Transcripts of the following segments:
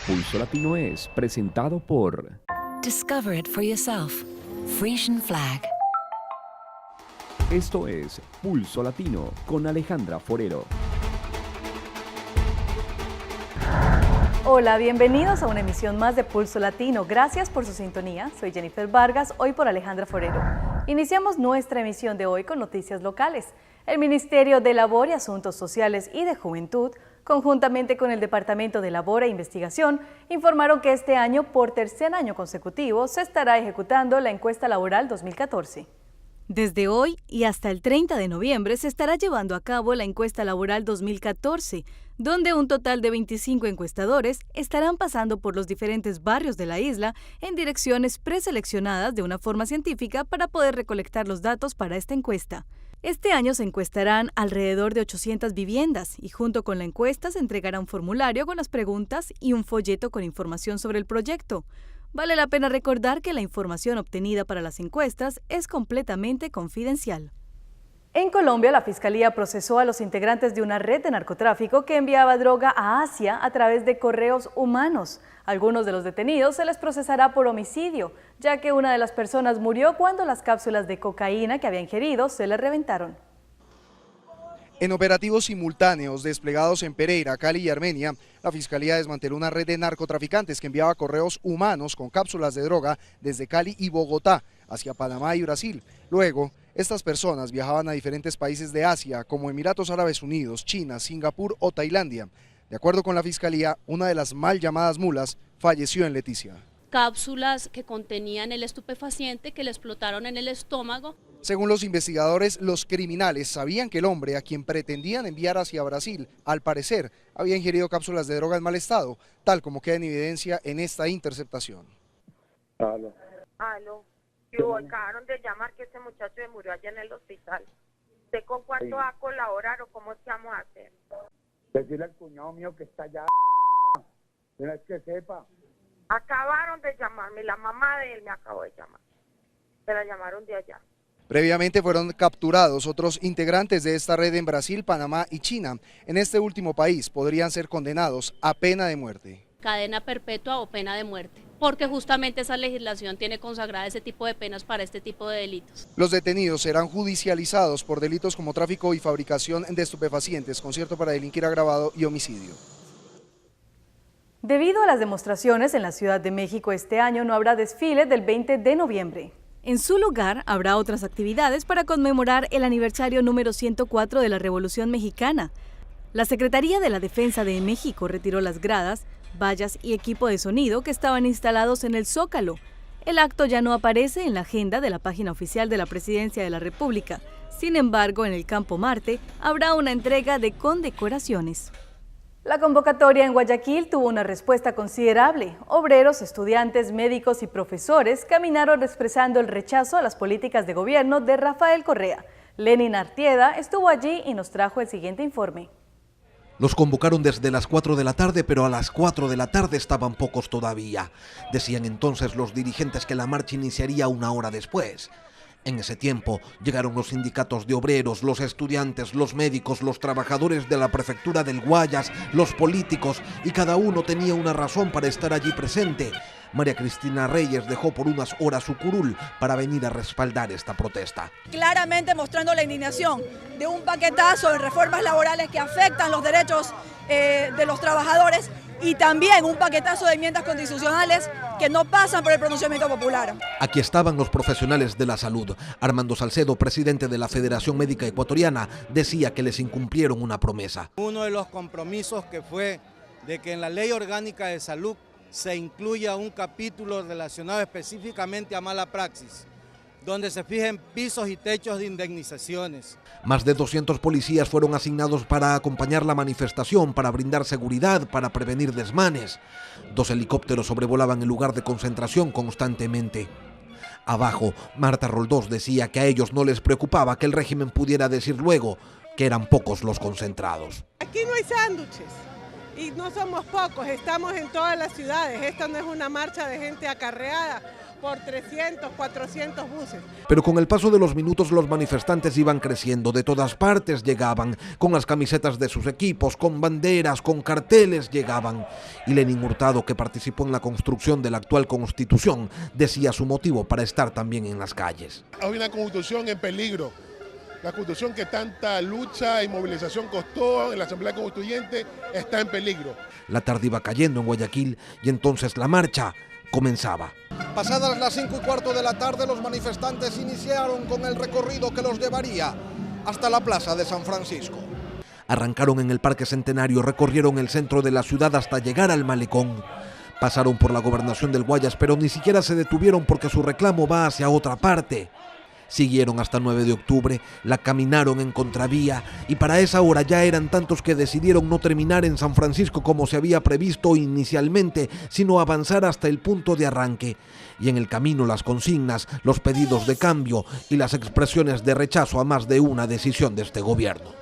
Pulso Latino es presentado por Discover it for yourself. Frisian Flag. Esto es Pulso Latino con Alejandra Forero. Hola, bienvenidos a una emisión más de Pulso Latino. Gracias por su sintonía. Soy Jennifer Vargas, hoy por Alejandra Forero. Iniciamos nuestra emisión de hoy con noticias locales. El Ministerio de Labor y Asuntos Sociales y de Juventud, conjuntamente con el Departamento de Labor e Investigación, informaron que este año, por tercer año consecutivo, se estará ejecutando la encuesta laboral 2014. Desde hoy y hasta el 30 de noviembre se estará llevando a cabo la encuesta laboral 2014, donde un total de 25 encuestadores estarán pasando por los diferentes barrios de la isla en direcciones preseleccionadas de una forma científica para poder recolectar los datos para esta encuesta. Este año se encuestarán alrededor de 800 viviendas y junto con la encuesta se entregará un formulario con las preguntas y un folleto con información sobre el proyecto. Vale la pena recordar que la información obtenida para las encuestas es completamente confidencial. En Colombia, la Fiscalía procesó a los integrantes de una red de narcotráfico que enviaba droga a Asia a través de correos humanos. Algunos de los detenidos se les procesará por homicidio, ya que una de las personas murió cuando las cápsulas de cocaína que había ingerido se le reventaron. En operativos simultáneos desplegados en Pereira, Cali y Armenia, la Fiscalía desmanteló una red de narcotraficantes que enviaba correos humanos con cápsulas de droga desde Cali y Bogotá hacia Panamá y Brasil. Luego, estas personas viajaban a diferentes países de Asia, como Emiratos Árabes Unidos, China, Singapur o Tailandia. De acuerdo con la Fiscalía, una de las mal llamadas mulas falleció en Leticia. Cápsulas que contenían el estupefaciente que le explotaron en el estómago. Según los investigadores, los criminales sabían que el hombre a quien pretendían enviar hacia Brasil, al parecer, había ingerido cápsulas de droga en mal estado, tal como queda en evidencia en esta interceptación. Aló. Acabaron de llamar que ese muchacho se murió allá en el hospital. ¿Usted con cuánto va a colaborar o cómo es que vamos a hacer? Decirle al cuñado mío que está allá, tienes que sepa. Acabaron de llamarme, la mamá de él me acabó de llamar. Se la llamaron de allá. Previamente fueron capturados otros integrantes de esta red en Brasil, Panamá y China. En este último país podrían ser condenados a pena de muerte. Cadena perpetua o pena de muerte, porque justamente esa legislación tiene consagrada ese tipo de penas para este tipo de delitos. Los detenidos serán judicializados por delitos como tráfico y fabricación de estupefacientes, concierto para delinquir agravado y homicidio. Debido a las demostraciones en la Ciudad de México este año no habrá desfile del 20 de noviembre. En su lugar habrá otras actividades para conmemorar el aniversario número 104 de la Revolución Mexicana. La Secretaría de la Defensa de México retiró las gradas, vallas y equipo de sonido que estaban instalados en el Zócalo. El acto ya no aparece en la agenda de la página oficial de la Presidencia de la República. Sin embargo, en el Campo Marte habrá una entrega de condecoraciones. La convocatoria en Guayaquil tuvo una respuesta considerable. Obreros, estudiantes, médicos y profesores caminaron expresando el rechazo a las políticas de gobierno de Rafael Correa. Lenin Artieda estuvo allí y nos trajo el siguiente informe. Los convocaron desde las 4 de la tarde, pero a las 4 de la tarde estaban pocos todavía. Decían entonces los dirigentes que la marcha iniciaría una hora después. En ese tiempo llegaron los sindicatos de obreros, los estudiantes, los médicos, los trabajadores de la prefectura del Guayas, los políticos, y cada uno tenía una razón para estar allí presente. María Cristina Reyes dejó por unas horas su curul para venir a respaldar esta protesta. Claramente mostrando la indignación de un paquetazo de reformas laborales que afectan los derechos de los trabajadores y también un paquetazo de enmiendas constitucionales que no pasan por el pronunciamiento popular. Aquí estaban los profesionales de la salud. Armando Salcedo, presidente de la Federación Médica Ecuatoriana, decía que les incumplieron una promesa. Uno de los compromisos que fue de que en la Ley Orgánica de Salud se incluya un capítulo relacionado específicamente a mala praxis, donde se fijen pisos y techos de indemnizaciones. Más de 200 policías fueron asignados para acompañar la manifestación, para brindar seguridad, para prevenir desmanes. 2 helicópteros sobrevolaban el lugar de concentración constantemente. Abajo, Marta Roldós decía que a ellos no les preocupaba que el régimen pudiera decir luego que eran pocos los concentrados. Aquí no hay sándwiches. Y no somos pocos, estamos en todas las ciudades. Esta no es una marcha de gente acarreada por 300, 400 buses. Pero con el paso de los minutos los manifestantes iban creciendo, de todas partes llegaban, con las camisetas de sus equipos, con banderas, con carteles llegaban. Y Lenín Hurtado, que participó en la construcción de la actual Constitución, decía su motivo para estar también en las calles. Hay una Constitución en peligro. La Constitución que tanta lucha y movilización costó en la Asamblea Constituyente está en peligro. La tarde iba cayendo en Guayaquil y entonces la marcha comenzaba. Pasadas las 5:15 de la tarde, los manifestantes iniciaron con el recorrido que los llevaría hasta la Plaza de San Francisco. Arrancaron en el Parque Centenario, recorrieron el centro de la ciudad hasta llegar al Malecón. Pasaron por la Gobernación del Guayas, pero ni siquiera se detuvieron porque su reclamo va hacia otra parte. Siguieron hasta 9 de octubre, la caminaron en contravía y para esa hora ya eran tantos que decidieron no terminar en San Francisco como se había previsto inicialmente, sino avanzar hasta el punto de arranque. Y en el camino las consignas, los pedidos de cambio y las expresiones de rechazo a más de una decisión de este gobierno.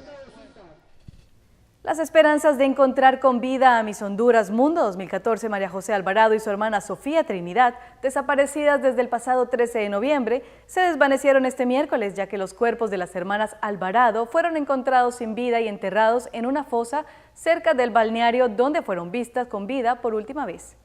Las esperanzas de encontrar con vida a Miss Honduras Mundo 2014 María José Alvarado y su hermana Sofía Trinidad, desaparecidas desde el pasado 13 de noviembre, se desvanecieron este miércoles, ya que los cuerpos de las hermanas Alvarado fueron encontrados sin vida y enterrados en una fosa cerca del balneario donde fueron vistas con vida por última vez.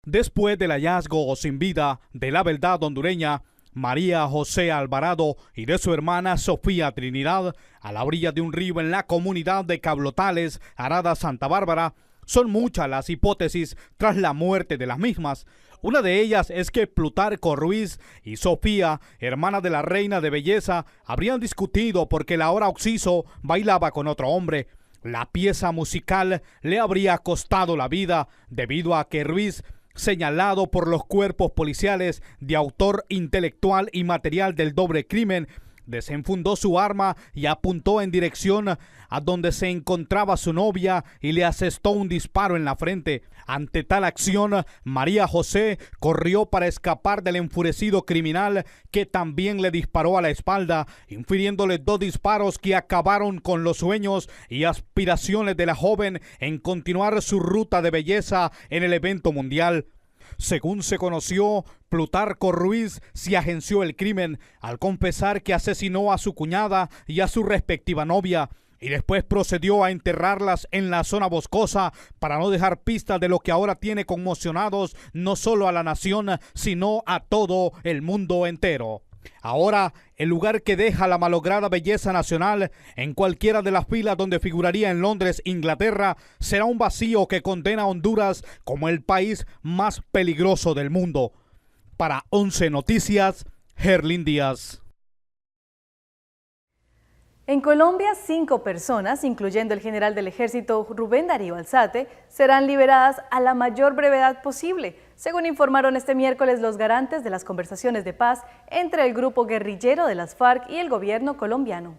Después del hallazgo sin vida de la Beldad hondureña María José Alvarado y de su hermana Sofía Trinidad a la orilla de un río en la comunidad de Cablotales, Arada, Santa Bárbara, son muchas las hipótesis tras la muerte de las mismas. Una de ellas es que Plutarco Ruiz y Sofía, hermana de la reina de belleza, habrían discutido porque la ahora occiso bailaba con otro hombre. La pieza musical le habría costado la vida debido a que Ruiz, señalado por los cuerpos policiales de autor intelectual y material del doble crimen, desenfundó su arma y apuntó en dirección a donde se encontraba su novia y le asestó un disparo en la frente. Ante tal acción, María José corrió para escapar del enfurecido criminal, que también le disparó a la espalda, infiriéndole 2 disparos que acabaron con los sueños y aspiraciones de la joven en continuar su ruta de belleza en el evento mundial. Según se conoció, Plutarco Ruiz se agenció el crimen al confesar que asesinó a su cuñada y a su respectiva novia, y después procedió a enterrarlas en la zona boscosa para no dejar pistas de lo que ahora tiene conmocionados no solo a la nación, sino a todo el mundo entero. Ahora, el lugar que deja la malograda belleza nacional en cualquiera de las filas donde figuraría en Londres, Inglaterra, será un vacío que condena a Honduras como el país más peligroso del mundo. Para 11 Noticias, Herlin Díaz. En Colombia, 5 personas, incluyendo el general del ejército Rubén Darío Alzate, serán liberadas a la mayor brevedad posible, según informaron este miércoles los garantes de las conversaciones de paz entre el grupo guerrillero de las FARC y el gobierno colombiano.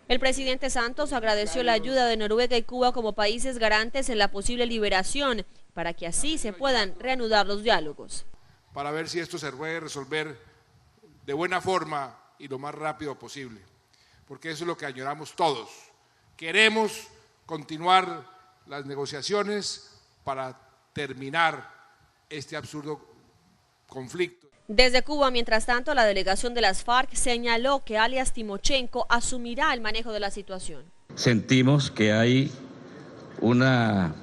El presidente Santos agradeció la ayuda de Noruega y Cuba como países garantes en la posible liberación, para que así se puedan reanudar los diálogos. Para ver si esto se puede resolver de buena forma y lo más rápido posible, porque eso es lo que añoramos todos. Queremos continuar las negociaciones para terminar este absurdo conflicto. Desde Cuba, mientras tanto, la delegación de las FARC señaló que alias Timochenko asumirá el manejo de la situación. Sentimos que hay una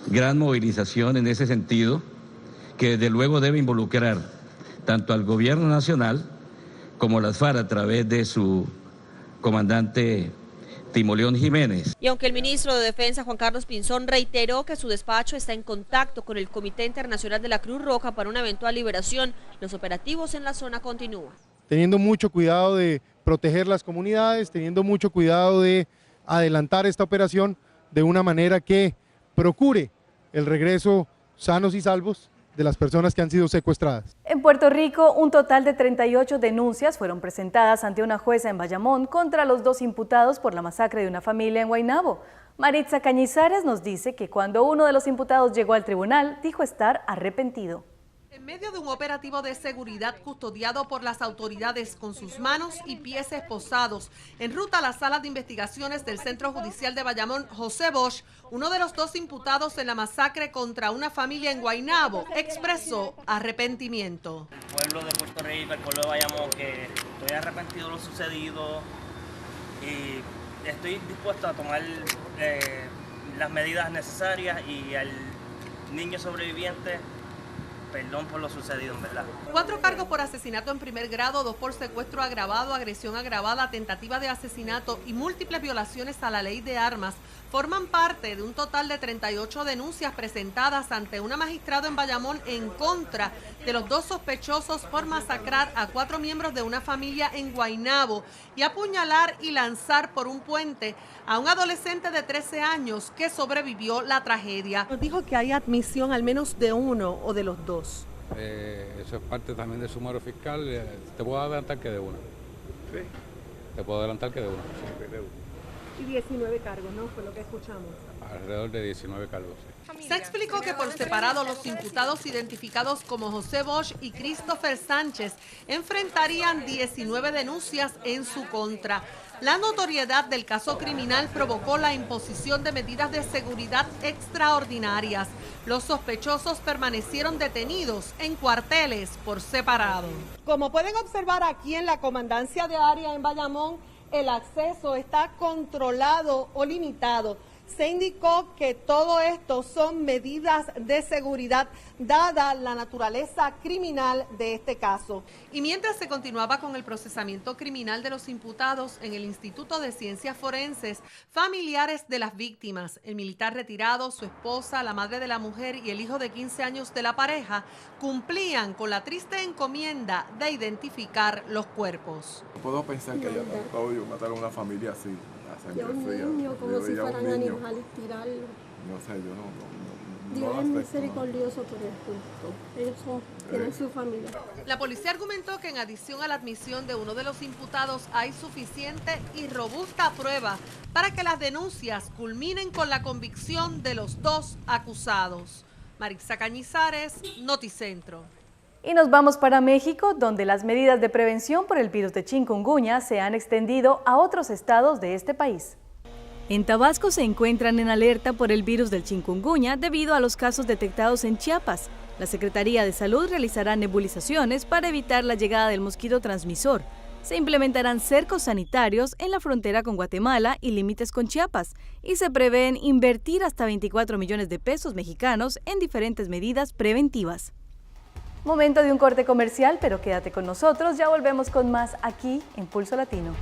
gran movilización en ese sentido, que desde luego debe involucrar tanto al gobierno nacional como las FARC a través de su comandante Timoleón Jiménez. Y aunque el ministro de Defensa, Juan Carlos Pinzón, reiteró que su despacho está en contacto con el Comité Internacional de la Cruz Roja para una eventual liberación, los operativos en la zona continúan. Teniendo mucho cuidado de proteger las comunidades, teniendo mucho cuidado de adelantar esta operación de una manera que procure el regreso sanos y salvos de las personas que han sido secuestradas. En Puerto Rico, un total de 38 denuncias fueron presentadas ante una jueza en Bayamón contra los 2 imputados por la masacre de una familia en Guaynabo. Maritza Cañizares nos dice que cuando uno de los imputados llegó al tribunal, dijo estar arrepentido. En medio de un operativo de seguridad custodiado por las autoridades con sus manos y pies esposados, en ruta a la sala de investigaciones del Centro Judicial de Bayamón, José Bosch, uno de los dos imputados en la masacre contra una familia en Guaynabo, expresó arrepentimiento. El pueblo de Puerto Rico, el pueblo de Bayamón, que estoy arrepentido de lo sucedido y estoy dispuesto a tomar las medidas necesarias y al niño sobreviviente, perdón por lo sucedido, en verdad. 4 cargos por asesinato en primer grado, 2 por secuestro agravado, agresión agravada, tentativa de asesinato y múltiples violaciones a la ley de armas forman parte de un total de 38 denuncias presentadas ante una magistrado en Bayamón en contra de los 2 sospechosos por masacrar a 4 miembros de una familia en Guaynabo y apuñalar y lanzar por un puente a un adolescente de 13 años que sobrevivió la tragedia. Nos dijo que hay admisión al menos de uno o de los dos. Eso es parte también del sumario fiscal. Te puedo adelantar que de uno. ¿Sí? Te puedo adelantar que de uno. Sí, de uno. Y 19 cargos, ¿no? Fue lo que escuchamos. Alrededor de 19 cargos, sí. Se explicó que por separado los imputados identificados como José Bosch y Christopher Sánchez enfrentarían 19 denuncias en su contra. La notoriedad del caso criminal provocó la imposición de medidas de seguridad extraordinarias. Los sospechosos permanecieron detenidos en cuarteles por separado. Como pueden observar aquí en la comandancia de área en Bayamón, el acceso está controlado o limitado. Se indicó que todo esto son medidas de seguridad dada la naturaleza criminal de este caso. Y mientras se continuaba con el procesamiento criminal de los imputados en el Instituto de Ciencias Forenses, familiares de las víctimas, el militar retirado, su esposa, la madre de la mujer y el hijo de 15 años de la pareja, cumplían con la triste encomienda de identificar los cuerpos. No puedo pensar que haya tanto odio matar a una familia así. Y a un niño, como si fueran animales, tirarlo. No sé, yo no Dios es misericordioso, pero es justo. Ellos tienen su familia. La policía argumentó que en adición a la admisión de uno de los imputados hay suficiente y robusta prueba para que las denuncias culminen con la convicción de los 2 acusados. Maritza Cañizares, Noticentro. Y nos vamos para México, donde las medidas de prevención por el virus de chikungunya se han extendido a otros estados de este país. En Tabasco se encuentran en alerta por el virus del chikungunya debido a los casos detectados en Chiapas. La Secretaría de Salud realizará nebulizaciones para evitar la llegada del mosquito transmisor. Se implementarán cercos sanitarios en la frontera con Guatemala y límites con Chiapas, y se prevén invertir hasta 24 millones de pesos mexicanos en diferentes medidas preventivas. Momento de un corte comercial, pero quédate con nosotros, ya volvemos con más aquí en Pulso Latino.